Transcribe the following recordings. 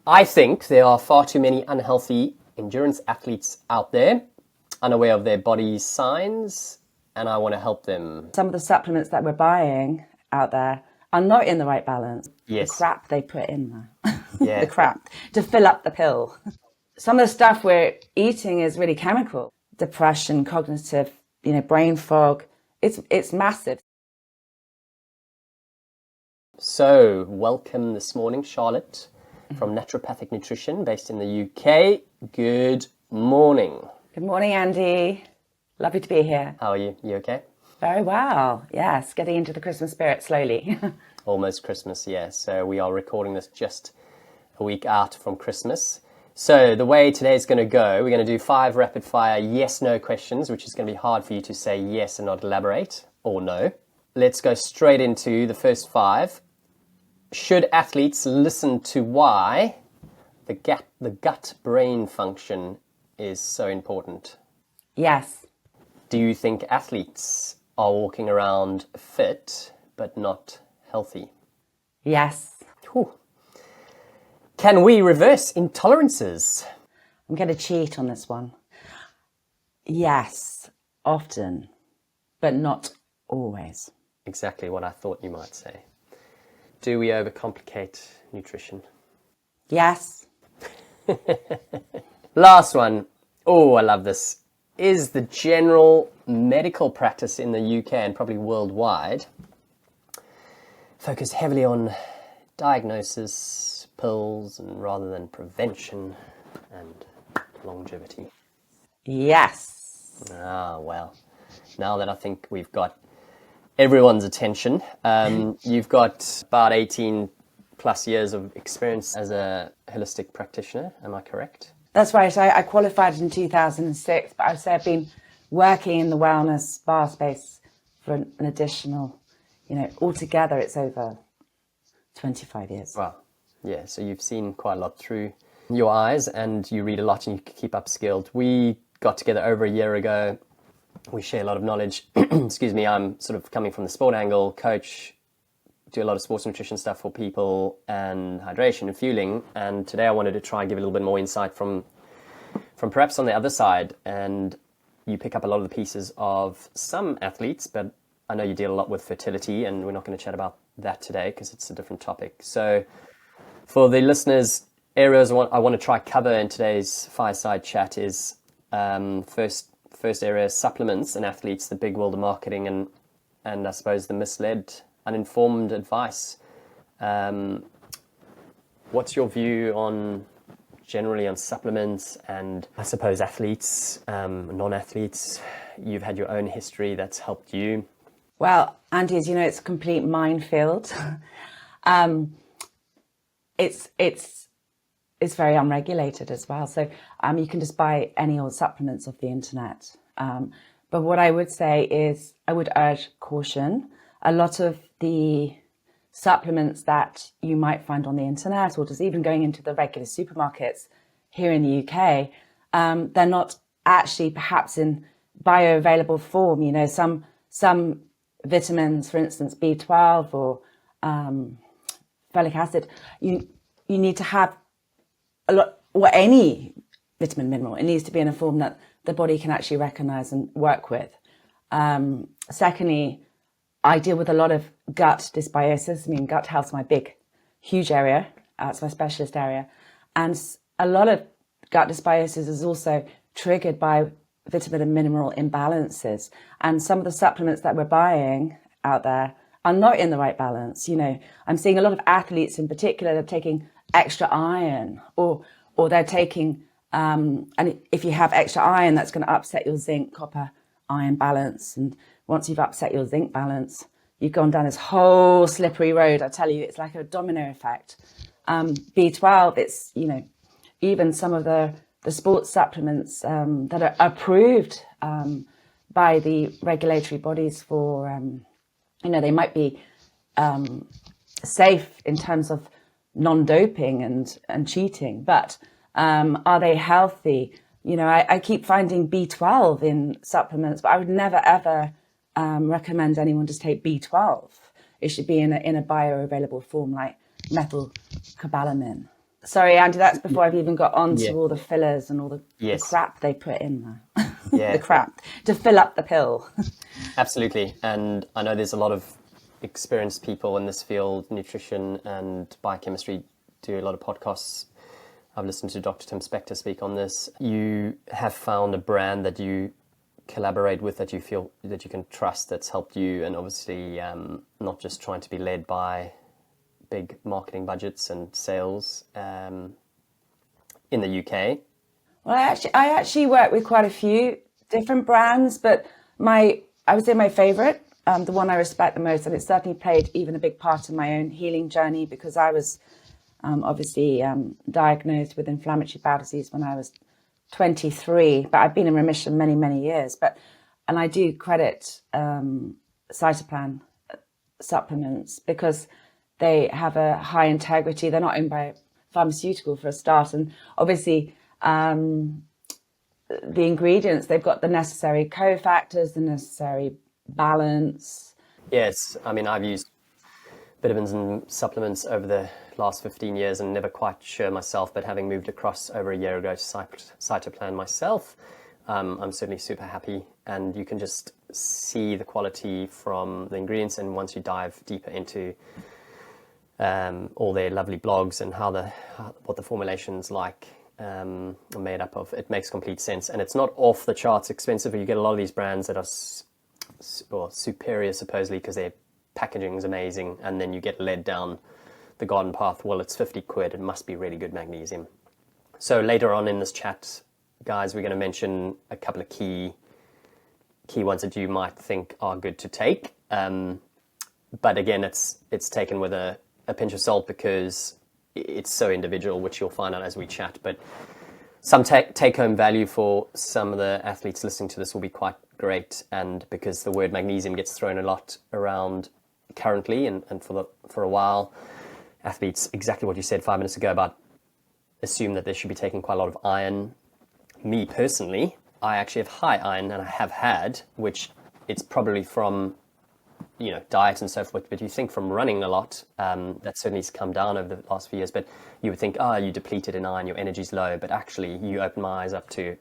I think there are far too many unhealthy endurance athletes out there, unaware of their body's signs, and I want to help them. Some of the supplements that we're buying out there are not in the right balance. Yes. The crap they put in there. Yeah. The crap to fill up the pill. Some of the stuff we're eating is really chemical. Depression, cognitive, brain fog. It's massive. So, welcome this morning, Charlotte, from Naturopathic Nutrition, based in the UK. Good morning. Good morning, Andy. Lovely to be here. How are you? You okay? Very well. Yes, getting into the Christmas spirit slowly. Almost Christmas, yeah. So we are recording this just a week out from Christmas. So the way today is going to go, we're going to do 5 rapid fire yes/no questions, which is going to be hard for you to say yes and not elaborate, or no. Let's go straight into the first 5. Should athletes listen to why the gut-brain function is so important? Yes. Do you think athletes are walking around fit but not healthy? Yes. Whew. Can we reverse intolerances? I'm going to cheat on this one. Yes, often, but not always. Exactly what I thought you might say. Do we overcomplicate nutrition? Yes. Last one. Oh, I love this. Is the general medical practice in the UK and probably worldwide focused heavily on diagnosis, pills, and rather than prevention and longevity? Yes. Ah, well, now that I think we've got everyone's attention, you've got about 18 plus years of experience as a holistic practitioner, am I correct? That's right. I qualified in 2006, but I would say I've been working in the wellness spa space for an additional, altogether it's over 25 years. Wow. Yeah, so you've seen quite a lot through your eyes and you read a lot and you keep upskilled. We got together over a year ago. We share a lot of knowledge. Excuse me, I'm sort of coming from the sport angle, coach, do a lot of sports nutrition stuff for people and hydration and fueling. And today I wanted to try and give a little bit more insight from perhaps on the other side. And you pick up a lot of the pieces of some athletes, but I know you deal a lot with fertility and we're not going to chat about that today because it's a different topic. So for the listeners, areas I want to try cover in today's fireside chat is first area, supplements and athletes, the big world of marketing and I suppose the misled, uninformed advice. What's your view generally on supplements and I suppose athletes, non-athletes? You've had your own history that's helped you. Well, Andy, as you know, it's a complete minefield. It's very unregulated as well. So you can just buy any old supplements off the internet. But what I would say is I would urge caution. A lot of the supplements that you might find on the internet or just even going into the regular supermarkets here in the UK, they're not actually perhaps in bioavailable form. Some vitamins, for instance, B12 or folic acid, you need to have a lot, or any vitamin mineral, it needs to be in a form that the body can actually recognize and work with. Secondly, I deal with a lot of gut dysbiosis. Gut health is my huge area. It's my specialist area. And a lot of gut dysbiosis is also triggered by vitamin and mineral imbalances. And some of the supplements that we're buying out there are not in the right balance. I'm seeing a lot of athletes in particular that are taking extra iron or they're taking, and if you have extra iron, that's going to upset your zinc, copper, iron balance. And once you've upset your zinc balance, you've gone down this whole slippery road. I tell you, it's like a domino effect. B12, it's, even some of the sports supplements that are approved by the regulatory bodies for, they might be safe in terms of non-doping and cheating, but are they healthy? I keep finding B12 in supplements, but I would never ever recommend anyone just take B12. It should be in a bioavailable form like methylcobalamin. Sorry, Andy, that's before I've even got on Yeah. to all the fillers and all the Yes. crap they put in there. The Yeah. crap to fill up the pill. Absolutely. And I know there's a lot of experienced people in this field, nutrition and biochemistry, do a lot of podcasts. I've listened to Dr. Tim Spector speak on this. You have found a brand that you collaborate with, that you feel that you can trust, that's helped you, and obviously not just trying to be led by big marketing budgets and sales in the UK. Well, I actually work with quite a few different brands, but I would say my favorite, the one I respect the most, and it certainly played even a big part in my own healing journey, because I was obviously diagnosed with inflammatory bowel disease when I was 23, but I've been in remission many, many years. And I do credit Cytoplan supplements because they have a high integrity. They're not owned by pharmaceutical for a start, and obviously the ingredients, they've got the necessary cofactors, the necessary balance. Yes, I mean, I've used vitamins and supplements over the last 15 years and never quite sure myself, but having moved across over a year ago to Cytoplan myself, I'm certainly super happy, and you can just see the quality from the ingredients. And once you dive deeper into all their lovely blogs and what the formulation's like are made up of, it makes complete sense. And it's not off the charts expensive. You get a lot of these brands that are superior supposedly because their packaging is amazing, and then you get led down the garden path. Well, it's 50 quid, it must be really good magnesium. So later on in this chat, guys, we're going to mention a couple of key ones that you might think are good to take, but again, it's taken with a pinch of salt because it's so individual, which you'll find out as we chat. But some take-home value for some of the athletes listening to this will be quite great, and because the word magnesium gets thrown a lot around currently and for a while, athletes, exactly what you said 5 minutes ago, about assume that they should be taking quite a lot of iron. Me personally, I actually have high iron, and I have had, which it's probably from diet and so forth, but you think from running a lot, that certainly has come down over the last few years. But you would think, you depleted in iron, your energy's low, but actually you open my eyes up to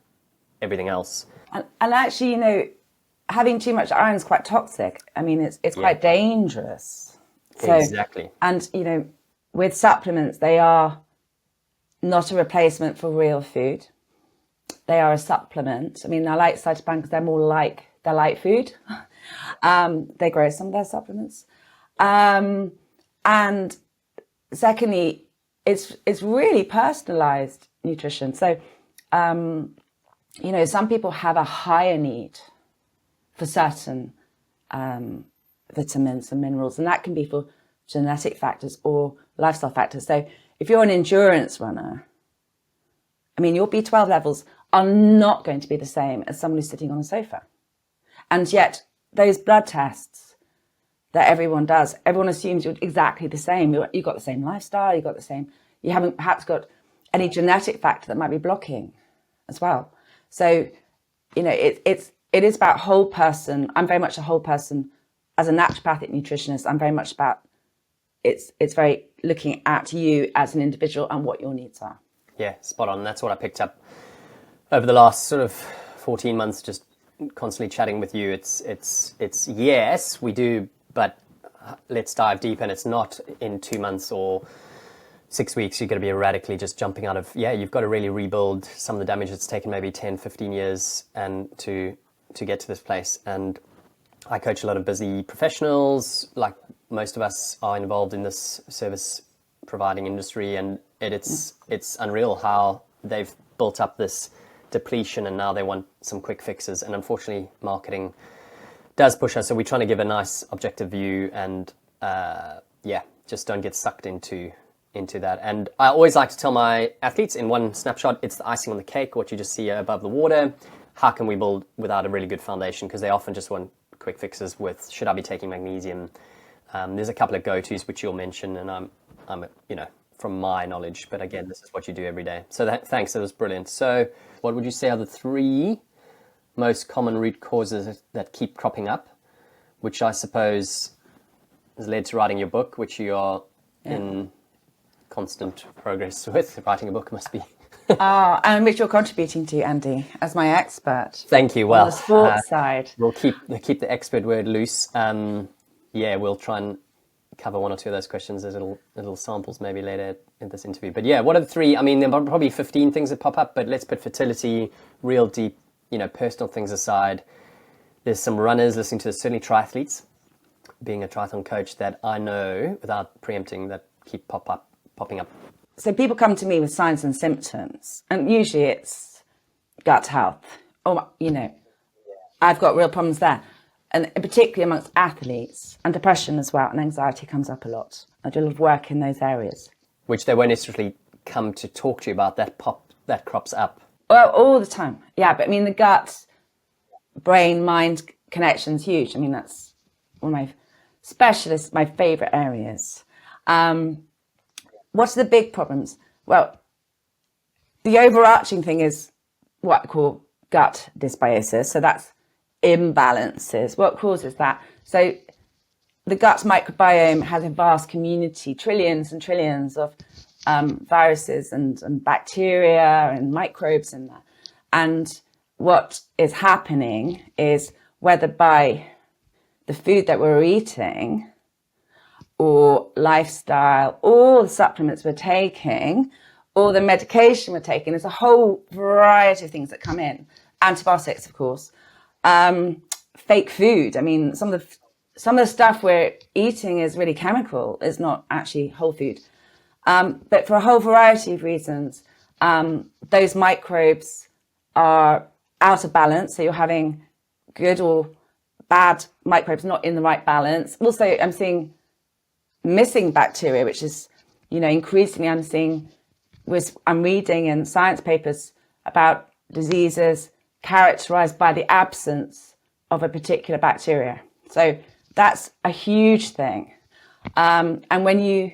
everything else. And actually, having too much iron is quite toxic. I mean, it's quite dangerous. So, exactly. And, with supplements, they are not a replacement for real food. They are a supplement. I mean, I like Cytoplan because they're like food. They grow some of their supplements. And secondly, it's really personalized nutrition. So, some people have a higher need for certain vitamins and minerals, and that can be for genetic factors or lifestyle factors. So if you're an endurance runner, I mean, your B12 levels are not going to be the same as someone who's sitting on a sofa. And yet those blood tests that everyone does, everyone assumes you're exactly the same. You've got the same lifestyle, you haven't perhaps got any genetic factor that might be blocking as well. So, it is about whole person. I'm very much a whole person. As a naturopathic nutritionist, I'm very much about, it's very looking at you as an individual and what your needs are. Yeah, spot on. That's what I picked up over the last sort of 14 months, just constantly chatting with you. It's yes, we do, but let's dive deep. And it's not in 2 months or 6 weeks, you're going to be radically just jumping out of, you've got to really rebuild some of the damage that's taken maybe 10, 15 years and to get to this place. And I coach a lot of busy professionals, like most of us are involved in this service providing industry, and it's unreal how they've built up this depletion and now they want some quick fixes. And unfortunately, marketing does push us. So we're trying to give a nice objective view and just don't get sucked into that. And I always like to tell my athletes in one snapshot, it's the icing on the cake, what you just see above the water. How can we build without a really good foundation? Because they often just want quick fixes with, should I be taking magnesium? There's a couple of go-tos which you'll mention, and I'm from my knowledge, but again, this is what you do every day. So thanks, that was brilliant. So what would you say are the 3 most common root causes that keep cropping up, which I suppose has led to writing your book, which you are in constant progress with. Writing a book must be. And which you're contributing to, Andy, as my expert. Thank you. On Well, the sports side. we'll keep the expert word loose. Yeah, we'll try and cover one or two of those questions as little samples maybe later in this interview. But yeah, what are the three? I mean, there are probably 15 things that pop up, but let's put fertility, real deep, personal things aside. There's some runners listening to this, certainly triathletes, being a triathlon coach, that I know, without preempting, that keep popping up. So people come to me with signs and symptoms, and usually it's gut health. Or, I've got real problems there. And particularly amongst athletes, and depression as well, and anxiety comes up a lot. I do a lot of work in those areas. Which they won't necessarily come to talk to you about, that crops up. Well, all the time. Yeah, but I mean, the gut, brain, mind connection's huge. I mean, that's one of my specialists, my favourite areas. What's the big problems? Well, the overarching thing is what I call gut dysbiosis. So that's imbalances. What causes that? So the gut microbiome has a vast community, trillions and trillions of viruses and bacteria and microbes in there. And what is happening is, whether by the food that we're eating or lifestyle, or the supplements we're taking, or the medication we're taking, there's a whole variety of things that come in. Antibiotics, of course. Fake food. I mean, some of the stuff we're eating is really chemical. It's not actually whole food. But for a whole variety of reasons, those microbes are out of balance. So you're having good or bad microbes not in the right balance. Also, I'm seeing missing bacteria, which is, increasingly I'm reading in science papers about diseases characterized by the absence of a particular bacteria. So that's a huge thing. And when you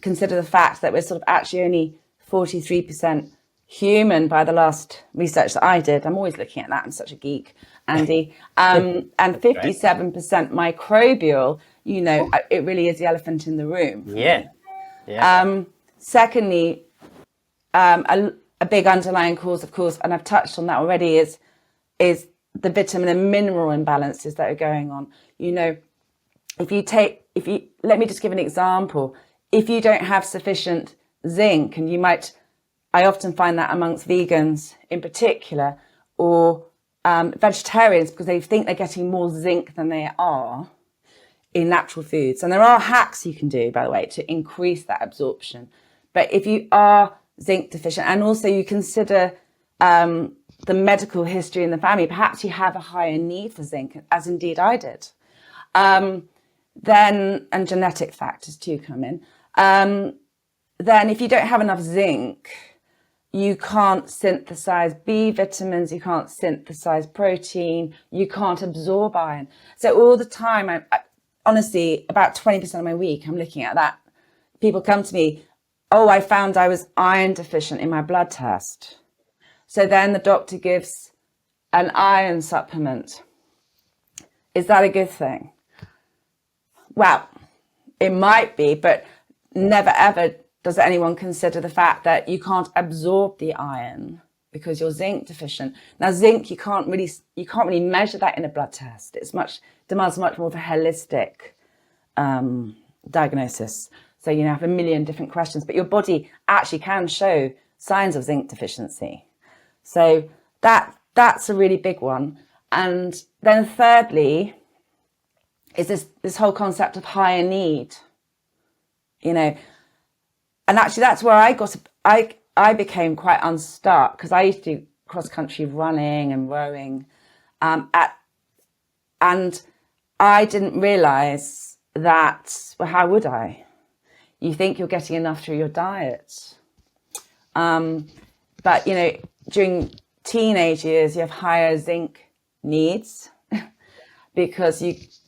consider the fact that we're sort of actually only 43% human by the last research that I did, I'm always looking at that. I'm such a geek, Andy. And 57% microbial, it really is the elephant in the room. Yeah. Secondly, a big underlying cause, of course, and I've touched on that already, is the vitamin and mineral imbalances that are going on. Let me just give an example. If you don't have sufficient zinc, and I often find that amongst vegans in particular, or vegetarians, because they think they're getting more zinc than they are in natural foods. And there are hacks you can do, by the way, to increase that absorption. But if you are zinc deficient, and also you consider the medical history in the family, perhaps you have a higher need for zinc, as indeed I did. Then, and genetic factors too come in. Then if you don't have enough zinc, you can't synthesize B vitamins, you can't synthesize protein, you can't absorb iron. So all the time, I honestly, about 20% of my week, I'm looking at that. People come to me, oh, I found I was iron deficient in my blood test. So then the doctor gives an iron supplement. Is that a good thing? Well, it might be, but never ever does anyone consider the fact that you can't absorb the iron because you're zinc deficient. Now, zinc, you can't really measure that in a blood test. Demands much more of a holistic diagnosis. So you have a million different questions, but your body actually can show signs of zinc deficiency. So that's a really big one. And then thirdly is this whole concept of higher need, and actually that's where I became quite unstuck, because I used to do cross-country running and rowing, and I didn't realize that, well, how would I? You think you're getting enough through your diet. But, during teenage years, you have higher zinc needs because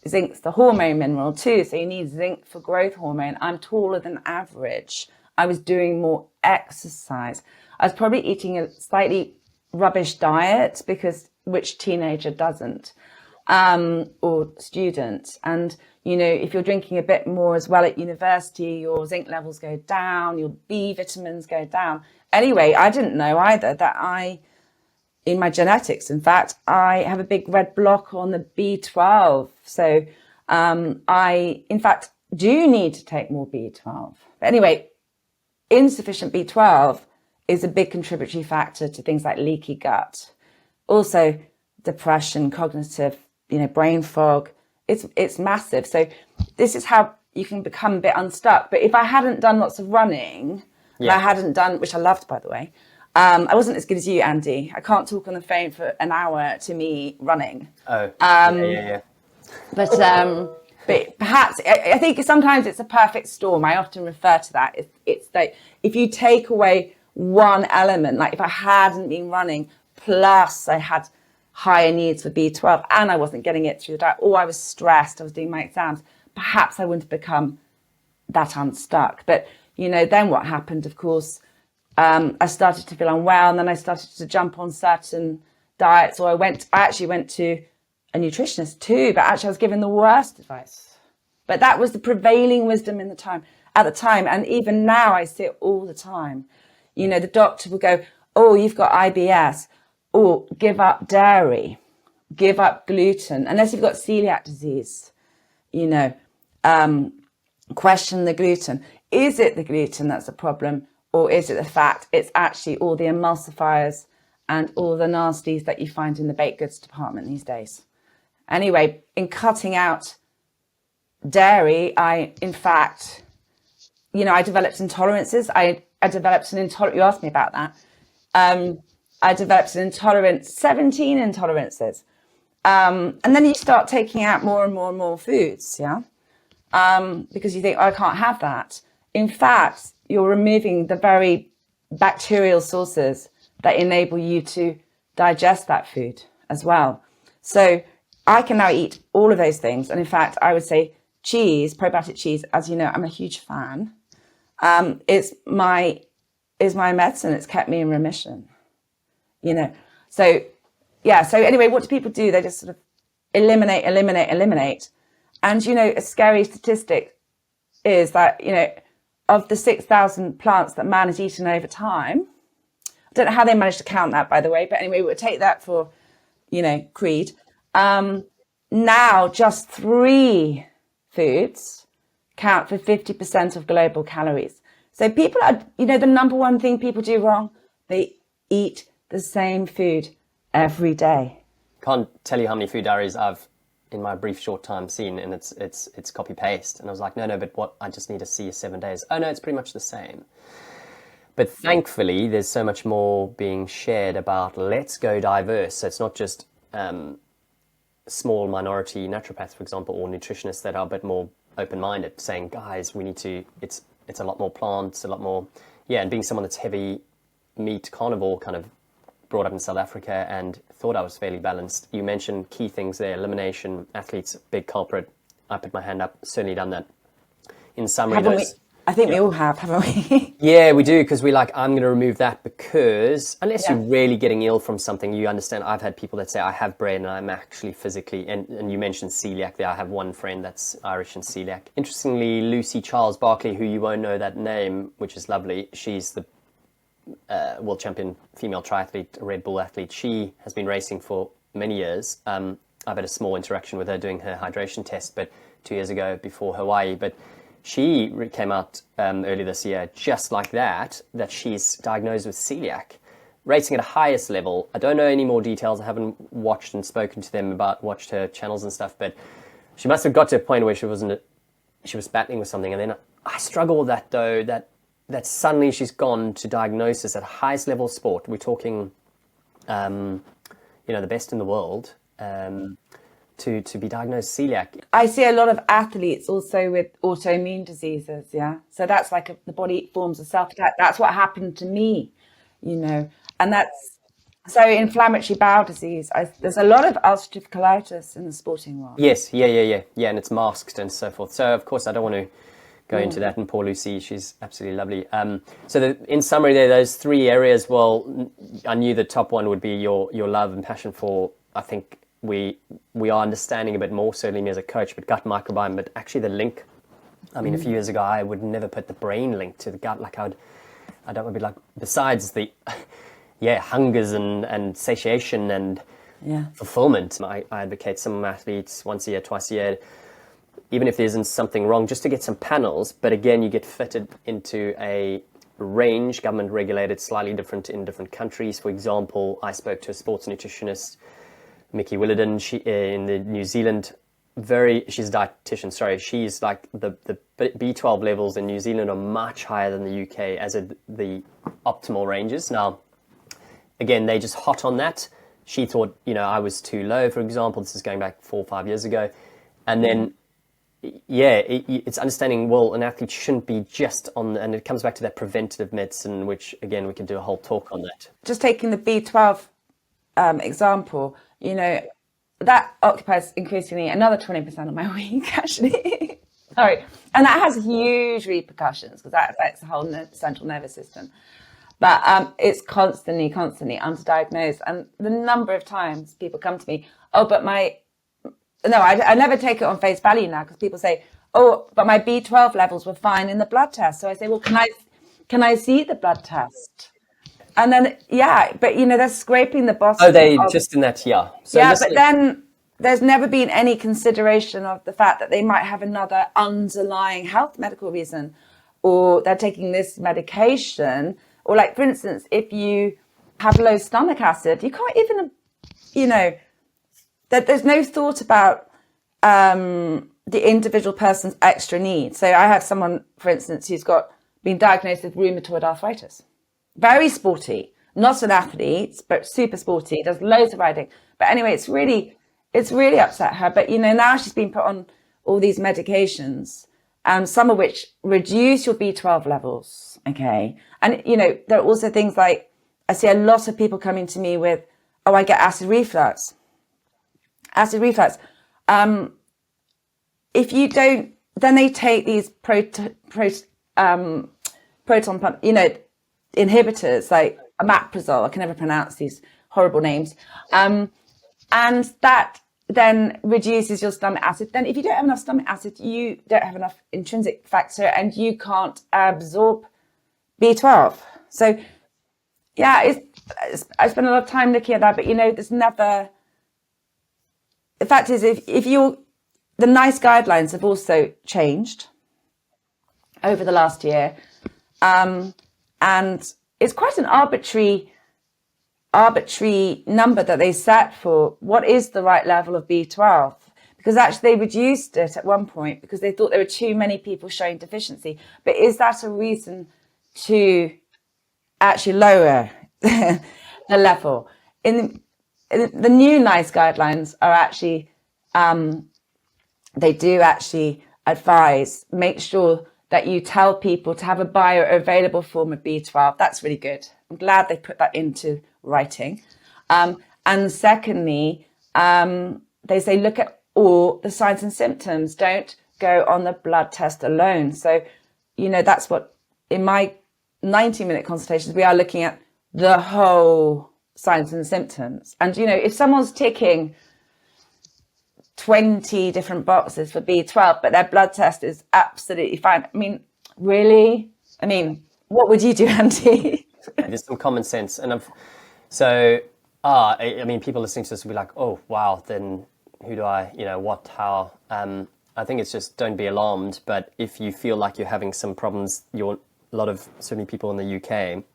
zinc's the hormone mineral too. So you need zinc for growth hormone. I'm taller than average. I was doing more exercise. I was probably eating a slightly rubbish diet, because which teenager doesn't? or student. And, you know, if you're drinking a bit more as well at university, your zinc levels go down, your B vitamins go down. Anyway, I didn't know either that in my genetics, in fact, I have a big red block on the B12. So I, in fact, do need to take more B12. But anyway, insufficient B12 is a big contributory factor to things like leaky gut. Also, depression, cognitive, brain fog. It's massive. So this is how you can become a bit unstuck. But if I hadn't done lots of running, and I hadn't done, which I loved, by the way, I wasn't as good as you, Andy. I can't talk on the phone for an hour to me running. Oh, yeah. But perhaps, I think sometimes it's a perfect storm. I often refer to that. It's like if you take away one element, like if I hadn't been running, plus I had higher needs for B12 and I wasn't getting it through the diet, or I was stressed, I was doing my exams, perhaps I wouldn't have become that unstuck. But, then what happened, of course, I started to feel unwell, and then I started to jump on certain diets, or I actually went to a nutritionist too, but actually I was given the worst advice. But that was the prevailing wisdom at the time. And even now I see it all the time. The doctor will go, oh, you've got IBS, or give up dairy, give up gluten, unless you've got celiac disease, question the gluten. Is it the gluten that's a problem, or is it the fact it's actually all the emulsifiers and all the nasties that you find in the baked goods department these days? Anyway, in cutting out dairy, I developed intolerances. I developed an intolerance. You asked me about that. I developed an intolerance, 17 intolerances. And then you start taking out more and more and more foods, because you think, I can't have that. In fact, you're removing the very bacterial sources that enable you to digest that food as well. So I can now eat all of those things. And in fact, I would say cheese, probiotic cheese, as you know, I'm a huge fan. Is my medicine. It's kept me in remission, So anyway, what do people do? They just sort of eliminate. And, a scary statistic is that, of the 6,000 plants that man has eaten over time, I don't know how they managed to count that, by the way, but anyway, we'll take that for, creed. Now just 3 foods count for 50% of global calories. So people are, the number one thing people do wrong, they eat the same food every day. Can't tell you how many food diaries I've, in my brief short time, seen, and it's copy paste. And I was like, no, but what? I just need to see 7 days. Oh no, it's pretty much the same. But thankfully, there's so much more being shared about let's go diverse. So it's not just small minority naturopaths, for example, or nutritionists that are a bit more open-minded, saying, guys, we need to. It's a lot more plants, a lot more, and being someone that's heavy meat carnivore, kind of brought up in South Africa and thought I was fairly balanced. You mentioned key things there, elimination, athletes, big culprit. I put my hand up, certainly done that. In summary, I think we all have, haven't we? Yeah, we do, because we're like, I'm going to remove that because unless you're really getting ill from something, you understand. I've had people that say, I have brain and I'm actually physically, and you mentioned celiac there. I have one friend that's Irish and celiac. Interestingly, Lucy Charles Barkley, who you won't know that name, which is lovely. She's the world champion female triathlete, a Red Bull athlete. She has been racing for many years. I've had a small interaction with her doing her hydration test, but 2 years ago before Hawaii. But she came out early this year just like that she's diagnosed with celiac, racing at a highest level. I don't know any more details. I haven't watched and spoken to them watched her channels and stuff, but she must have got to a point where she was battling with something. And then I struggle with that though, that suddenly she's gone to diagnosis at highest level of sport. We're talking, the best in the world, to be diagnosed celiac. I see a lot of athletes also with autoimmune diseases, So that's like the body forms a self-attack. That's what happened to me, and that's so inflammatory bowel disease. There's a lot of ulcerative colitis in the sporting world. Yes, yeah, and it's masked and so forth. So of course I don't want to go into that. And poor Lucy, she's absolutely lovely. So in summary, those 3 areas. Well, I knew the top one would be your love and passion for. I think we we are understanding a bit more, certainly me as a coach, but gut microbiome, but actually the link. I mean, a few years ago, I would never put the brain link to the gut. Like I don't want to be like, besides the, hungers and satiation and fulfillment. I advocate some athletes once a year, twice a year, even if there isn't something wrong, just to get some panels. But again, you get fitted into a range, government regulated, slightly different in different countries. For example, I spoke to a sports nutritionist, Mickey Williden, she in the New Zealand. She's a dietitian, sorry. She's like the B12 levels in New Zealand are much higher than the UK as the optimal ranges. Now, again, they just hot on that. She thought, I was too low, for example. This is going back 4 or 5 years ago. And then, it's understanding, well, an athlete shouldn't be just on, and it comes back to that preventative medicine, which, again, we can do a whole talk on that. Just taking the B12 example, that occupies increasingly another 20% of my week, actually. Sorry. And that has huge repercussions because that affects the whole central nervous system. But it's constantly underdiagnosed. And the number of times people come to me, I never take it on face value now because people say, but my B12 levels were fine in the blood test. So I say, well, can I see the blood test? And then, but they're scraping the bottom. Oh, they just in that, So but then there's never been any consideration of the fact that they might have another underlying health medical reason, or they're taking this medication, or like, for instance, if you have low stomach acid, you can't even, that there's no thought about the individual person's extra needs. So I have someone, for instance, who's been diagnosed with rheumatoid arthritis. Very sporty, not an athlete, but super sporty, does loads of riding. But anyway, it's really upset her. But, now she's been put on all these medications, some of which reduce your B12 levels, okay? And, there are also things like, I see a lot of people coming to me with, I get acid reflux. Acid reflux. If you don't, then they take these proton pump, inhibitors like omeprazole. I can never pronounce these horrible names. And that then reduces your stomach acid. Then if you don't have enough stomach acid, you don't have enough intrinsic factor and you can't absorb B12. So I spend a lot of time looking at that, but there's never, the fact is the NICE guidelines have also changed over the last year. And it's quite an arbitrary number that they set for what is the right level of B12, because actually they reduced it at one point because they thought there were too many people showing deficiency. But is that a reason to actually lower the level? In the new NICE guidelines are actually, they do actually advise, make sure that you tell people to have a bioavailable form of B12. That's really good. I'm glad they put that into writing. And secondly, they say, look at all the signs and symptoms. Don't go on the blood test alone. So, that's what, in my 90-minute consultations, we are looking at the whole signs and symptoms. And, if someone's ticking 20 different boxes for B12, but their blood test is absolutely fine. I mean, really? I mean, what would you do, Andy? There's some common sense. And people listening to this will be like, oh, wow, then who do I, what, how? I think it's just don't be alarmed. But if you feel like you're having some problems, a lot of certainly people in the UK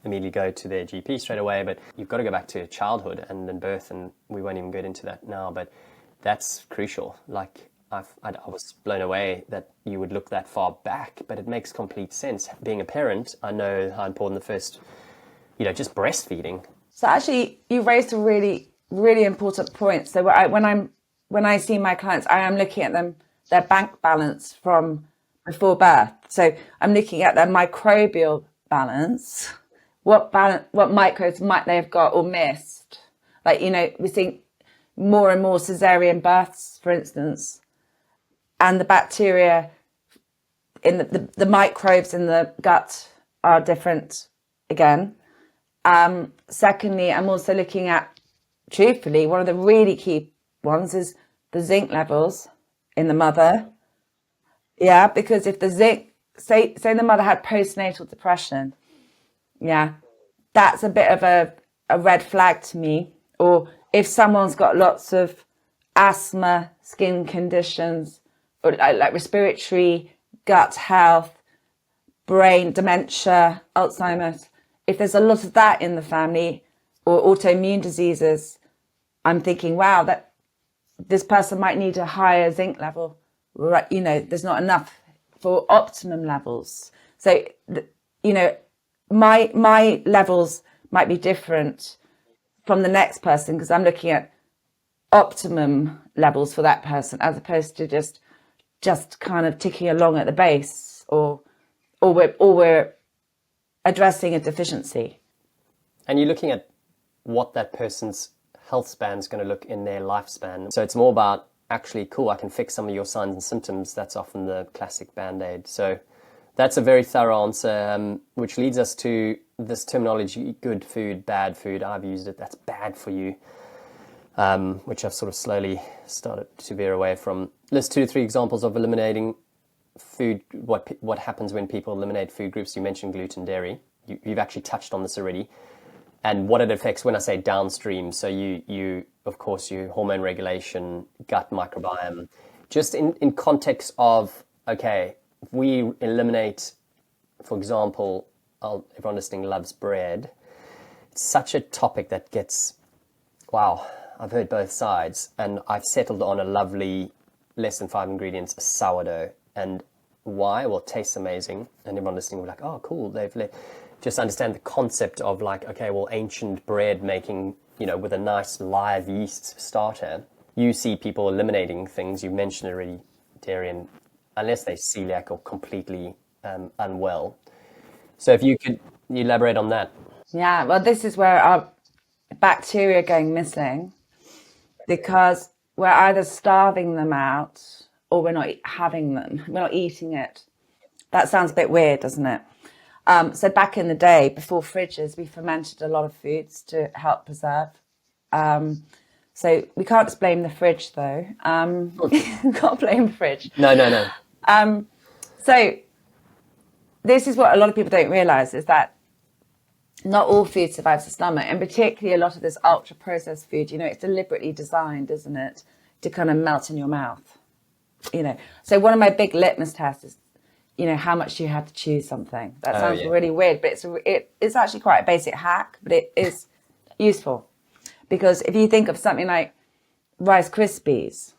immediately go to their GP straight away. But you've got to go back to childhood and then birth, and we won't even get into that now. But that's crucial. Like I was blown away that you would look that far back, but it makes complete sense. Being a parent, I know how important the first, just breastfeeding. So actually, you raised a really, really important point. So when I see my clients, I am looking at their bank balance from before birth. So I'm looking at their microbial balance. What microbes might they have got or missed? Like, we're seeing more and more cesarean births, for instance, and the bacteria in the microbes in the gut are different again. Secondly, I'm also looking at, truthfully, one of the really key ones is the zinc levels in the mother. Yeah, because if the zinc, say the mother had postnatal depression, yeah, that's a bit of a red flag to me. Or if someone's got lots of asthma, skin conditions, or like respiratory, gut health, brain, dementia, Alzheimer's, if there's a lot of that in the family, or autoimmune diseases, I'm thinking, wow, that this person might need a higher zinc level. Right, there's not enough for optimum levels. So, my levels might be different from the next person because I'm looking at optimum levels for that person as opposed to just kind of ticking along at the base, or we're addressing a deficiency. And you're looking at what that person's health span is going to look in their lifespan. So it's more about, actually, cool, I can fix some of your signs and symptoms. That's often the classic Band-Aid. So that's a very thorough answer, which leads us to this terminology, good food, bad food. I've used it, that's bad for you, which I've sort of slowly started to veer away from. List 2 to 3 examples of eliminating food, what happens when people eliminate food groups. You mentioned gluten, dairy. You've actually touched on this already. And what it affects when I say downstream. So you of course, your hormone regulation, gut microbiome, just in context of, okay, if we eliminate, for example, everyone listening loves bread. It's such a topic that gets, wow, I've heard both sides, and I've settled on a lovely, less than 5 ingredients, sourdough. And why? Well, it tastes amazing. And everyone listening will be like, oh, cool. Just understand the concept of like, okay, well, ancient bread making, with a nice live yeast starter. You see people eliminating things. You mentioned already, dairy, and unless they're celiac or completely unwell. So if you could elaborate on that. Yeah, well, this is where our bacteria are going missing because we're either starving them out or we're not having them. We're not eating it. That sounds a bit weird, doesn't it? So back in the day, before fridges, we fermented a lot of foods to help preserve. So we can't just blame the fridge, though. We can't blame the fridge. No. So this is what a lot of people don't realise, is that not all food survives the stomach, and particularly a lot of this ultra-processed food, it's deliberately designed, isn't it, to kind of melt in your mouth. So one of my big litmus tests is, how much do you have to chew something? That sounds really weird, but it's actually quite a basic hack, but it is useful. Because if you think of something like Rice Krispies,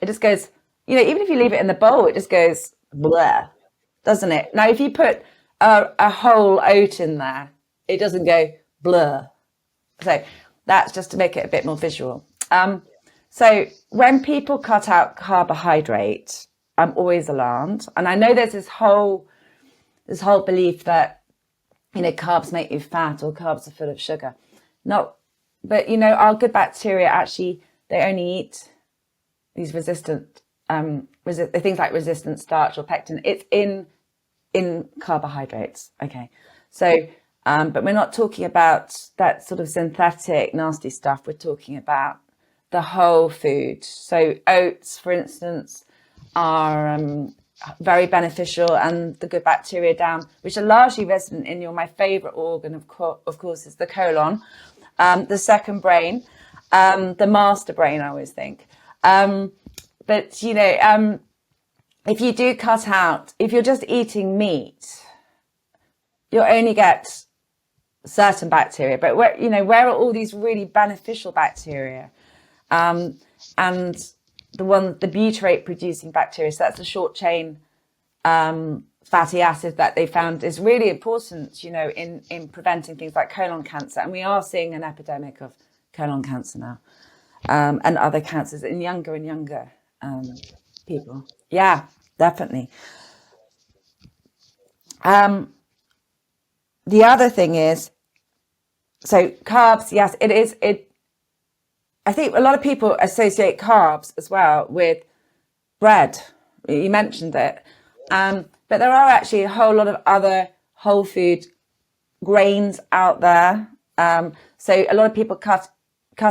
it just goes, even if you leave it in the bowl, it just goes bleh, doesn't it? Now, if you put a whole oat in there, it doesn't go bleh. So that's just to make it a bit more visual. So when people cut out carbohydrate, I'm always alarmed. And I know there's this whole belief that, carbs make you fat or carbs are full of sugar. No, but, our good bacteria actually, they only eat these resistant, things like resistant starch or pectin. It's in carbohydrates. Okay. So, but we're not talking about that sort of synthetic, nasty stuff. We're talking about the whole food. So oats, for instance, are very beneficial, and the good bacteria down, which are largely resident in my favorite organ, of course, is the colon, the second brain, the master brain, I always think. But, if you do cut out, if you're just eating meat, you'll only get certain bacteria. But where are all these really beneficial bacteria? And the butyrate producing bacteria, so that's the short chain fatty acid that they found is really important, in preventing things like colon cancer. And we are seeing an epidemic of colon cancer now, and other cancers in younger and younger people. Yeah, definitely. The other thing is, so carbs, yes, it is. I think a lot of people associate carbs as well with bread. You mentioned it. But there are actually a whole lot of other whole food grains out there. So a lot of people cut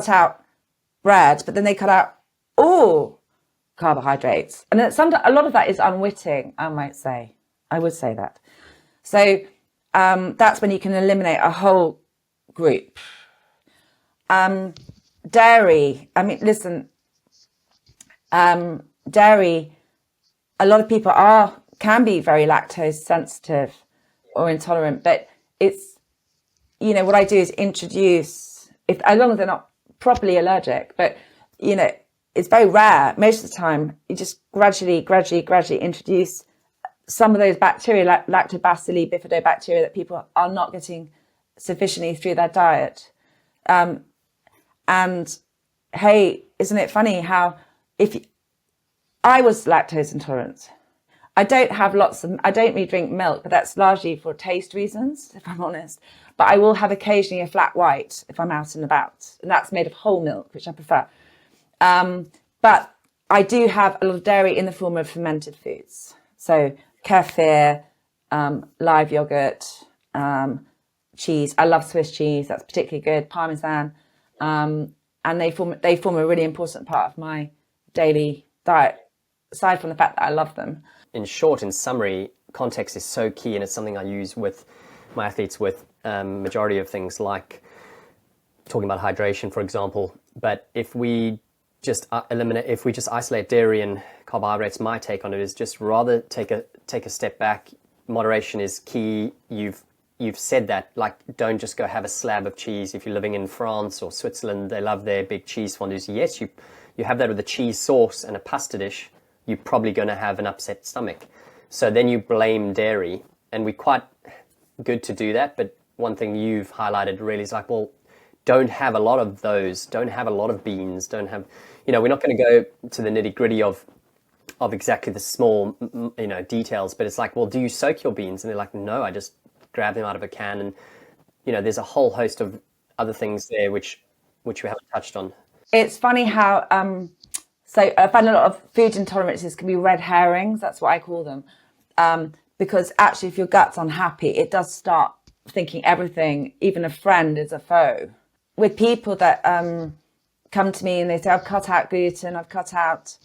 out bread, but then they cut out or carbohydrates. And a lot of that is unwitting, I might say. I would say that. So that's when you can eliminate a whole group. Dairy. I mean, listen, dairy, a lot of people can be very lactose sensitive or intolerant, but it's, what I do is introduce, as long as they're not properly allergic, but, it's very rare. Most of the time, you just gradually introduce some of those bacteria, like lactobacilli, bifidobacteria, that people are not getting sufficiently through their diet. And hey, isn't it funny how I was lactose intolerant. I don't really drink milk, but that's largely for taste reasons, if I'm honest. But I will have occasionally a flat white if I'm out and about, and that's made of whole milk, which I prefer. But I do have a lot of dairy in the form of fermented foods. So kefir, live yogurt, cheese. I love Swiss cheese. That's particularly good. Parmesan. And they form a really important part of my daily diet, aside from the fact that I love them. In short, in summary, context is so key, and it's something I use with my athletes with majority of things, like talking about hydration, for example. But if we just isolate dairy and carbohydrates, my take on it is just rather take a step back. Moderation is key. You've said that, like, don't just go have a slab of cheese. If you're living in France or Switzerland, they love their big cheese fondues. Yes, you have that with a cheese sauce and a pasta dish, you're probably going to have an upset stomach. So then you blame dairy, and we're quite good to do that. But one thing you've highlighted really is like, well, don't have a lot of those. Don't have a lot of beans. Don't have, we're not going to go to the nitty gritty of exactly the small, details. But it's like, well, do you soak your beans? And they're like, no, I just grab them out of a can. And, there's a whole host of other things there which we haven't touched on. It's funny how, so I find a lot of food intolerances can be red herrings. That's what I call them. Because actually, if your gut's unhappy, it does start thinking everything, even a friend, is a foe. With people that come to me and they say, I've cut out gluten, I've cut out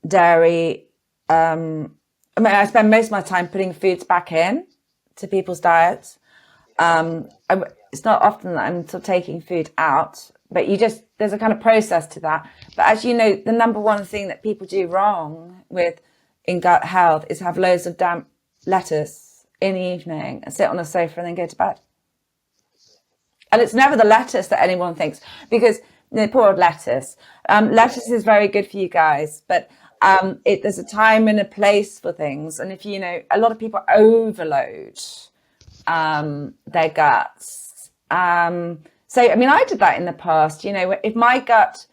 dairy. I spend most of my time putting foods back in to people's diets. It's not often that I'm sort of taking food out, but there's a kind of process to that. But as you know, the number one thing that people do wrong in gut health is have loads of damp lettuce in the evening and sit on a sofa and then go to bed. And it's never the lettuce that anyone thinks, because poor old lettuce. Lettuce is very good for you guys, but there's a time and a place for things. And if a lot of people overload their guts. So, I did that in the past. If my gut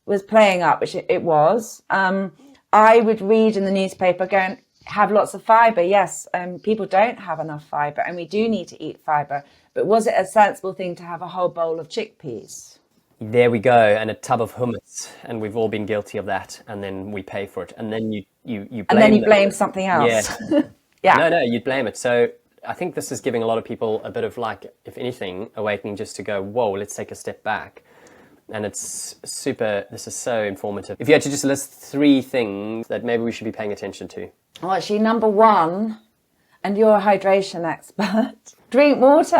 was playing up, which it was, I would read in the newspaper, go and have lots of fiber. Yes, people don't have enough fiber, and we do need to eat fiber. But was it a sensible thing to have a whole bowl of chickpeas? There we go, and a tub of hummus, and we've all been guilty of that, and then we pay for it, and then you blame and then you blame something else. Yeah. Yeah. No, you'd blame it. So I think this is giving a lot of people a bit of, like, if anything, awakening, just to go, whoa, let's take a step back. And this is so informative. If you had to just list 3 things that maybe we should be paying attention to. Well, actually, number 1, and you're a hydration expert, drink water.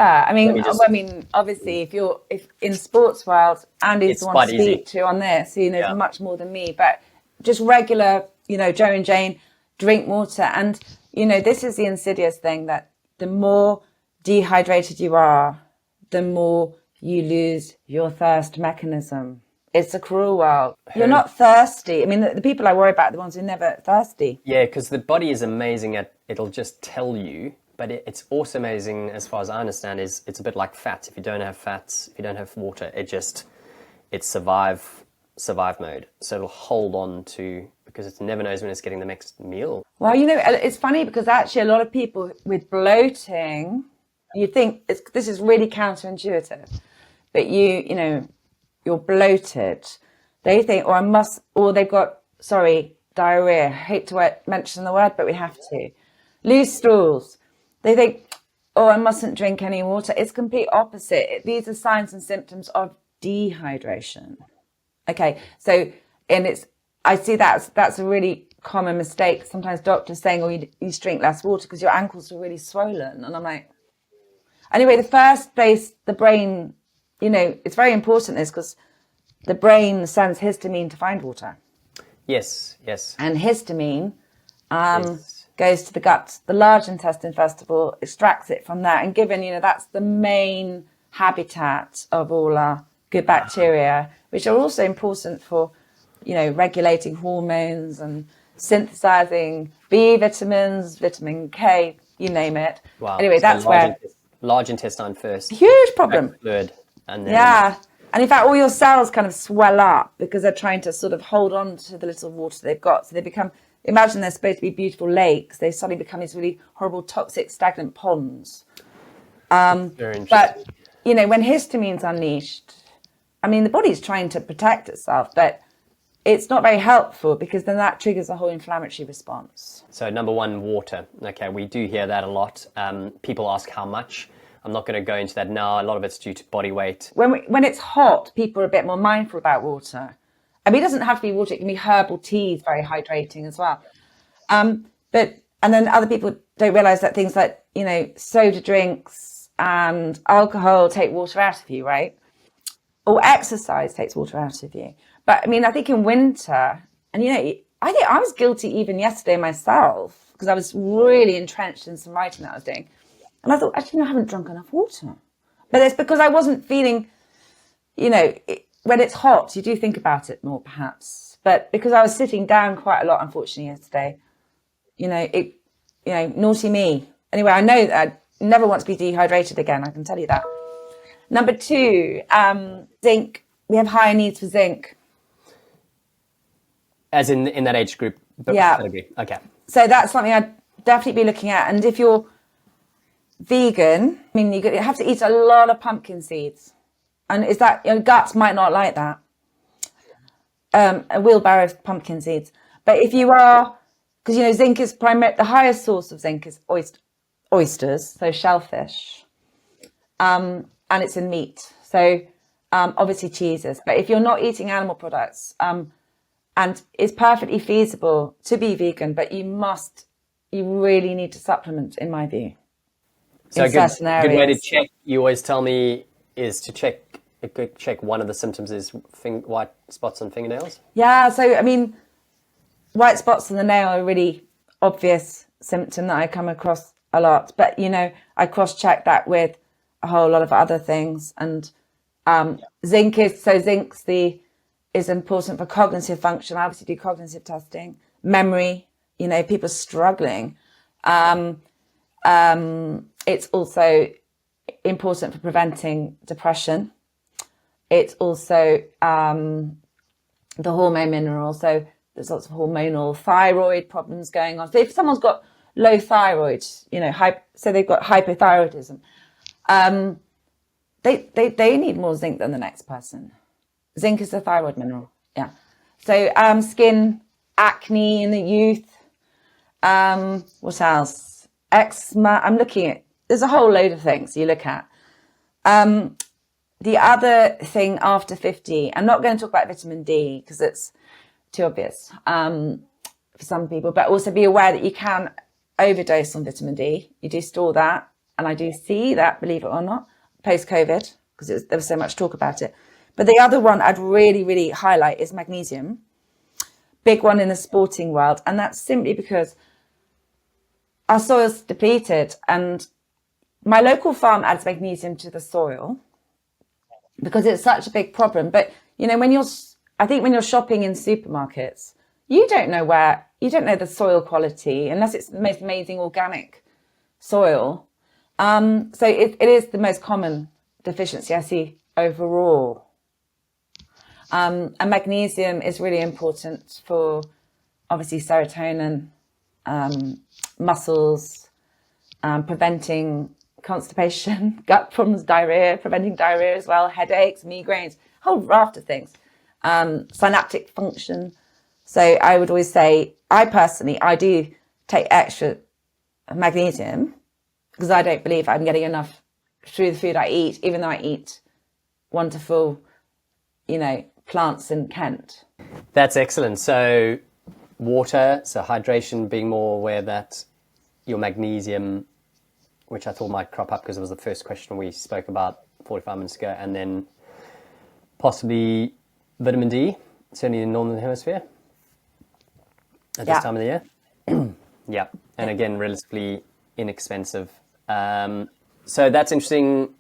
Obviously, if in sports world, Andy's the one to speak to on this, he knows much more than me, but just regular, Joe and Jane, drink water. And, this is the insidious thing, that the more dehydrated you are, the more you lose your thirst mechanism. It's a cruel world. You're not thirsty. The people I worry about are the ones who are never thirsty. Yeah, because the body is amazing it'll just tell you, but it's also amazing, as far as I understand, it's a bit like fats. If you don't have fats, if you don't have water, it's survive mode. So it'll hold on to, because it never knows when it's getting the next meal. Well, it's funny, because actually a lot of people with bloating, you think this is really counterintuitive, but you're bloated. They think, or they've got, diarrhea. I hate to mention the word, but we have to. Loose stools. They think, I mustn't drink any water. It's complete opposite. These are signs and symptoms of dehydration. Okay, so I see that's a really common mistake. Sometimes doctors saying, "Oh, you need to drink less water because your ankles are really swollen," and I'm like, anyway, the first place the brain, it's very important this because the brain sends histamine to find water. Yes. And histamine Yes. goes to the gut, the large intestine first of all, extracts it from there, and given that's the main habitat of all our good bacteria, which are also important for regulating hormones and synthesizing B vitamins, vitamin K, you name it. Wow. Anyway, So that's where large intestine first, huge problem. third, and then Yeah. And in fact, all your cells kind of swell up because they're trying to sort of hold on to the little water they've got. So they become, imagine they're supposed to be beautiful lakes. They suddenly become these really horrible, toxic, stagnant ponds. very interesting. But, when histamine's unleashed, I mean, the body's trying to protect itself, but it's not very helpful because then that triggers a whole inflammatory response. So number one, water. Okay, we do hear that a lot. People ask how much. I'm not going to go into that now. A lot of it's due to body weight. When it's hot, people are a bit more mindful about water. I mean, it doesn't have to be water. It can be herbal teas, very hydrating as well. And then other people don't realise that things like, soda drinks and alcohol take water out of you, right? Or exercise takes water out of you. But I mean, I think in winter, and I think I was guilty even yesterday myself because I was really entrenched in some writing that I was doing. And I thought, actually, I haven't drunk enough water. But it's because I wasn't feeling, when it's hot, you do think about it more, perhaps. But because I was sitting down quite a lot, unfortunately, yesterday, naughty me. Anyway, I know that I never want to be dehydrated again. I can tell you that. Number two, zinc. We have higher needs for zinc. As in that age group? Yeah. Category. Okay. So that's something I'd definitely be looking at. And if you're vegan, I mean, you have to eat a lot of pumpkin seeds. And is that, your gut might not like that. A wheelbarrow of pumpkin seeds. But if you are, because, zinc is the highest source of zinc is oysters, so shellfish. And it's in meat. So obviously cheeses. But if you're not eating animal products, and it's perfectly feasible to be vegan, but you really need to supplement, in my view. So a good way to check, you always tell me, is to check one of the symptoms is white spots on fingernails. Yeah, so I mean, white spots on the nail are a really obvious symptom that I come across a lot. But, I cross-check that with a whole lot of other things. And zinc is important for cognitive function. I obviously do cognitive testing, memory, people struggling. It's also important for preventing depression. It's also the hormone mineral. So there's lots of hormonal thyroid problems going on. So if someone's got low thyroid, so they've got hypothyroidism, they need more zinc than the next person. Zinc is a thyroid mineral. Yeah. So skin, acne in the youth. What else? Eczema. There's a whole load of things you look at. The other thing after 50, I'm not going to talk about vitamin D because it's too obvious for some people, but also be aware that you can overdose on vitamin D. You do store that. And I do see that, believe it or not, post-COVID, because there was so much talk about it. But the other one I'd really, really highlight is magnesium. Big one in the sporting world. And that's simply because our soil's depleted. And my local farm adds magnesium to the soil because it's such a big problem. But, when you're shopping in supermarkets, you don't know the soil quality unless it's the most amazing organic soil. So it is the most common deficiency I see overall. And magnesium is really important for obviously serotonin, muscles, preventing constipation, gut problems, diarrhea, preventing diarrhea as well, headaches, migraines, a whole raft of things, synaptic function. So I would always say, I do take extra magnesium because I don't believe I'm getting enough through the food I eat, even though I eat wonderful, plants in Kent. That's excellent. So water, so hydration, being more aware that your magnesium, which I thought might crop up because it was the first question we spoke about 45 minutes ago, and then possibly vitamin D, certainly in the Northern Hemisphere at this time of the year. Yeah, and again, relatively inexpensive. So that's interesting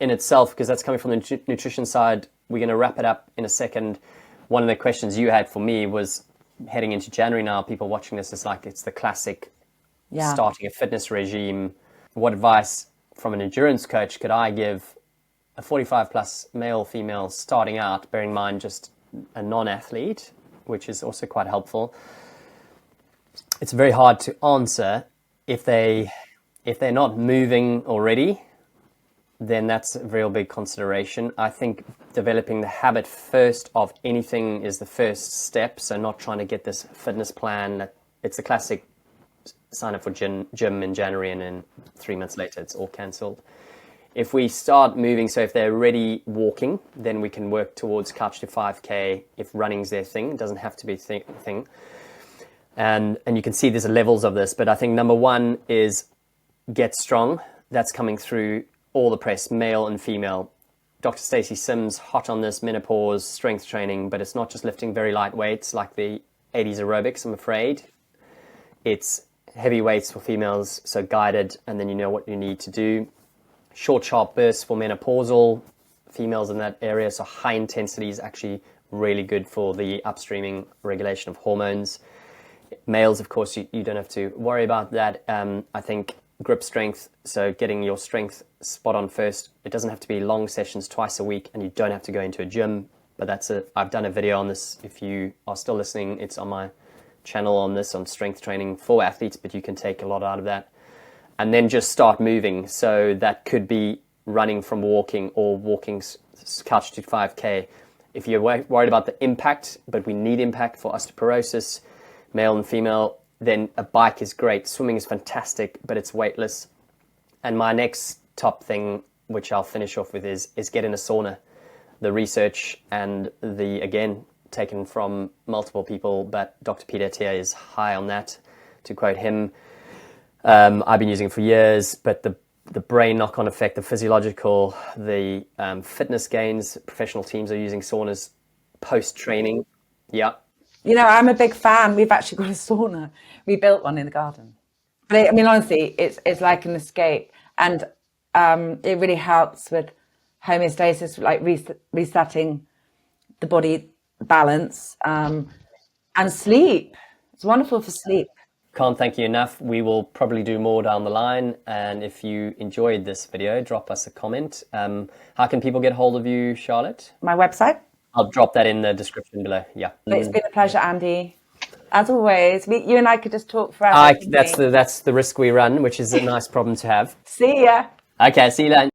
in itself because that's coming from the nutrition side. We're going to wrap it up in a second. One of the questions you had for me was heading into January now, people watching this is like, it's the classic starting a fitness regime. What advice from an endurance coach could I give a 45 plus male, female starting out, bearing in mind just a non-athlete, which is also quite helpful. It's very hard to answer. If they're not moving already, then that's a real big consideration. I think developing the habit first of anything is the first step. So not trying to get this fitness plan. It's the classic sign up for gym in January and then 3 months later it's all cancelled. If we start moving, so if they're already walking, then we can work towards couch to 5K if running's their thing. It doesn't have to be thing. And you can see there's levels of this, but I think number one is get strong. That's coming through all the press, male and female. Dr. Stacey Sims, hot on this, menopause, strength training, but it's not just lifting very light weights like the 80s aerobics, I'm afraid. It's heavy weights for females, so guided, and then you know what you need to do. Short, sharp bursts for menopausal females in that area, so high intensity is actually really good for the upstreaming regulation of hormones. Males, of course, you don't have to worry about that. I think grip strength, so getting your strength spot on first. It doesn't have to be long sessions twice a week, and you don't have to go into a gym, but I've done a video on this. If you are still listening, it's on my channel on this, on strength training for athletes, but you can take a lot out of that. And then just start moving. So that could be running from walking or walking couch to 5K. If you're worried about the impact, but we need impact for osteoporosis, male and female, then a bike is great. Swimming is fantastic, but it's weightless. And my next top thing, which I'll finish off with, is get in a sauna. The research and again, taken from multiple people, but Dr. Peter Attia is high on that, to quote him. I've been using it for years, but the brain knock-on effect, the physiological, the fitness gains, professional teams are using saunas post-training. Yeah. You know, I'm a big fan. We've actually got a sauna. We built one in the garden. But I mean, honestly, it's like an escape. And it really helps with homeostasis, like resetting the body balance and sleep. It's wonderful for sleep. Can't thank you enough. We will probably do more down the line. And if you enjoyed this video, drop us a comment. How can people get hold of you, Charlotte? My website. I'll drop that in the description below. Yeah. It's been a pleasure, Andy. As always, you and I could just talk forever. That's the risk we run, which is a nice problem to have. See ya. Okay, see you later.